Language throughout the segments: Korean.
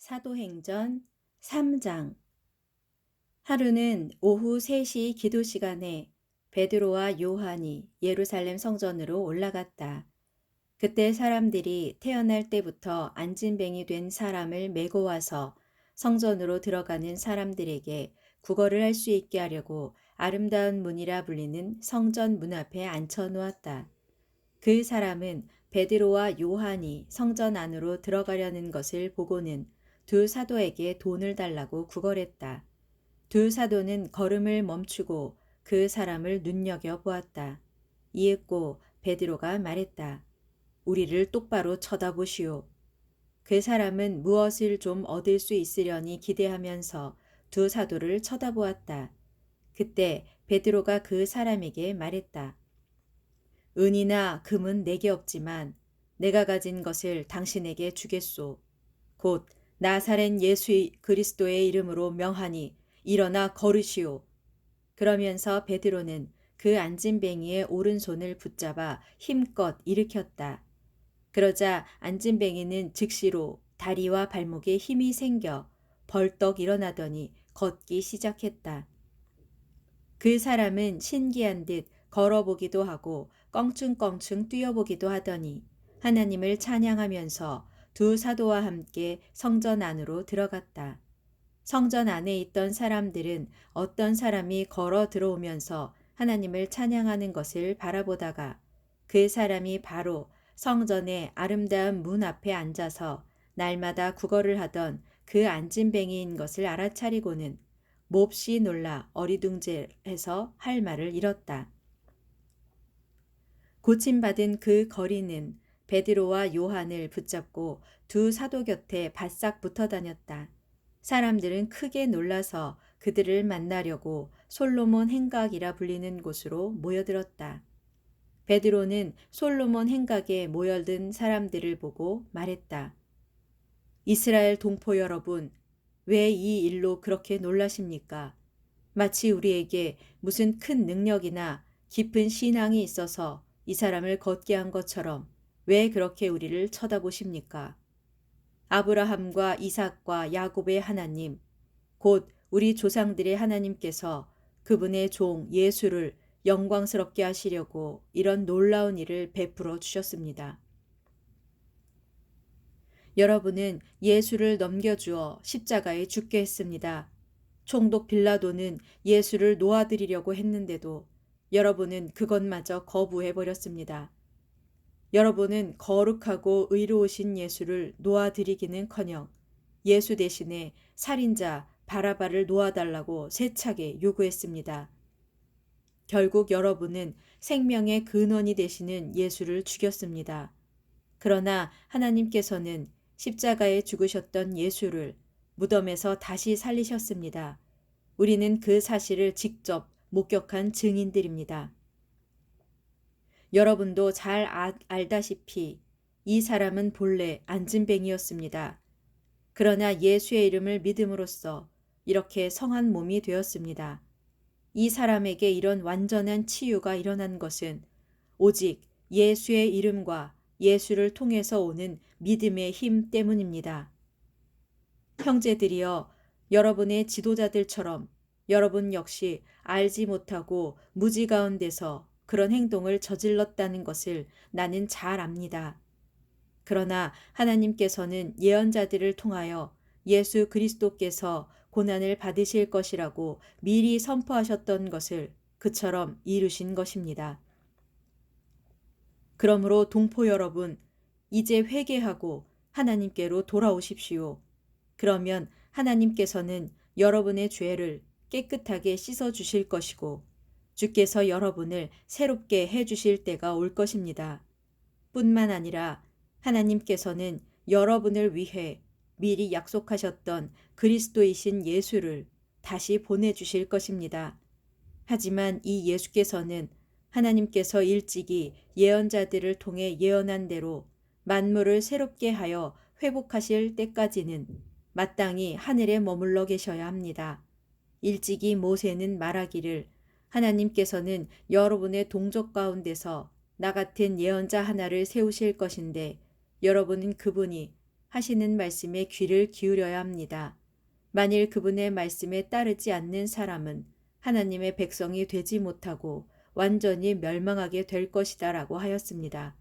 사도행전 3장. 하루는 오후 3시 기도 시간에 베드로와 요한이 예루살렘 성전으로 올라갔다. 그때 사람들이 태어날 때부터 안진뱅이 된 사람을 메고 와서 성전으로 들어가는 사람들에게 구걸을 할 수 있게 하려고 아름다운 문이라 불리는 성전 문 앞에 앉혀 놓았다. 그 사람은 베드로와 요한이 성전 안으로 들어가려는 것을 보고는 두 사도에게 돈을 달라고 구걸했다. 두 사도는 걸음을 멈추고 그 사람을 눈여겨 보았다. 이윽고 베드로가 말했다. 우리를 똑바로 쳐다보시오. 그 사람은 무엇을 좀 얻을 수 있으려니 기대하면서 두 사도를 쳐다보았다. 그때 베드로가 그 사람에게 말했다. 은이나 금은 내게 없지만 내가 가진 것을 당신에게 주겠소. 곧 나사렛 예수 그리스도의 이름으로 명하니 일어나 걸으시오. 그러면서 베드로는 그 안진뱅이의 오른손을 붙잡아 힘껏 일으켰다. 그러자 안진뱅이는 즉시로 다리와 발목에 힘이 생겨 벌떡 일어나더니 걷기 시작했다. 그 사람은 신기한 듯 걸어보기도 하고 껑충껑충 뛰어보기도 하더니 하나님을 찬양하면서 두 사도와 함께 성전 안으로 들어갔다. 성전 안에 있던 사람들은 어떤 사람이 걸어 들어오면서 하나님을 찬양하는 것을 바라보다가 그 사람이 바로 성전의 아름다운 문 앞에 앉아서 날마다 구걸을 하던 그 안진뱅이인 것을 알아차리고는 몹시 놀라 어리둥절해서 할 말을 잃었다. 고침받은 그 거리는 베드로와 요한을 붙잡고 두 사도 곁에 바싹 붙어 다녔다. 사람들은 크게 놀라서 그들을 만나려고 솔로몬 행각이라 불리는 곳으로 모여들었다. 베드로는 솔로몬 행각에 모여든 사람들을 보고 말했다. 이스라엘 동포 여러분, 왜 이 일로 그렇게 놀라십니까? 마치 우리에게 무슨 큰 능력이나 깊은 신앙이 있어서 이 사람을 걷게 한 것처럼 왜 그렇게 우리를 쳐다보십니까? 아브라함과 이삭과 야곱의 하나님, 곧 우리 조상들의 하나님께서 그분의 종 예수를 영광스럽게 하시려고 이런 놀라운 일을 베풀어 주셨습니다. 여러분은 예수를 넘겨주어 십자가에 죽게 했습니다. 총독 빌라도는 예수를 놓아드리려고 했는데도 여러분은 그것마저 거부해버렸습니다. 여러분은 거룩하고 의로우신 예수를 놓아드리기는커녕 예수 대신에 살인자 바라바를 놓아달라고 세차게 요구했습니다. 결국 여러분은 생명의 근원이 되시는 예수를 죽였습니다. 그러나 하나님께서는 십자가에 죽으셨던 예수를 무덤에서 다시 살리셨습니다. 우리는 그 사실을 직접 목격한 증인들입니다. 여러분도 잘 알다시피 이 사람은 본래 안진뱅이였습니다. 그러나 예수의 이름을 믿음으로써 이렇게 성한 몸이 되었습니다. 이 사람에게 이런 완전한 치유가 일어난 것은 오직 예수의 이름과 예수를 통해서 오는 믿음의 힘 때문입니다. 형제들이여, 여러분의 지도자들처럼 여러분 역시 알지 못하고 무지 가운데서 그런 행동을 저질렀다는 것을 나는 잘 압니다. 그러나 하나님께서는 예언자들을 통하여 예수 그리스도께서 고난을 받으실 것이라고 미리 선포하셨던 것을 그처럼 이루신 것입니다. 그러므로 동포 여러분, 이제 회개하고 하나님께로 돌아오십시오. 그러면 하나님께서는 여러분의 죄를 깨끗하게 씻어 주실 것이고 주께서 여러분을 새롭게 해 주실 때가 올 것입니다. 뿐만 아니라 하나님께서는 여러분을 위해 미리 약속하셨던 그리스도이신 예수를 다시 보내주실 것입니다. 하지만 이 예수께서는 하나님께서 일찍이 예언자들을 통해 예언한 대로 만물을 새롭게 하여 회복하실 때까지는 마땅히 하늘에 머물러 계셔야 합니다. 일찍이 모세는 말하기를 하나님께서는 여러분의 동족 가운데서 나 같은 예언자 하나를 세우실 것인데 여러분은 그분이 하시는 말씀에 귀를 기울여야 합니다. 만일 그분의 말씀에 따르지 않는 사람은 하나님의 백성이 되지 못하고 완전히 멸망하게 될 것이다 라고 하였습니다.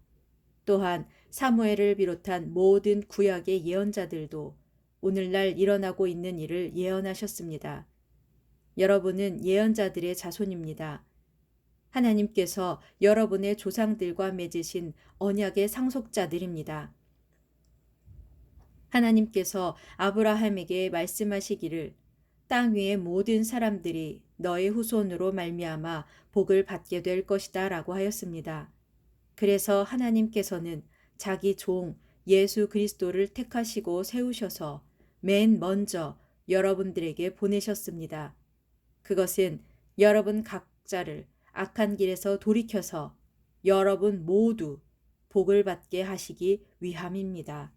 또한 사무엘을 비롯한 모든 구약의 예언자들도 오늘날 일어나고 있는 일을 예언하셨습니다. 여러분은 예언자들의 자손입니다. 하나님께서 여러분의 조상들과 맺으신 언약의 상속자들입니다. 하나님께서 아브라함에게 말씀하시기를 땅 위의 모든 사람들이 너의 후손으로 말미암아 복을 받게 될 것이다 라고 하였습니다. 그래서 하나님께서는 자기 종 예수 그리스도를 택하시고 세우셔서 맨 먼저 여러분들에게 보내셨습니다. 그것은 여러분 각자를 악한 길에서 돌이켜서 여러분 모두 복을 받게 하시기 위함입니다.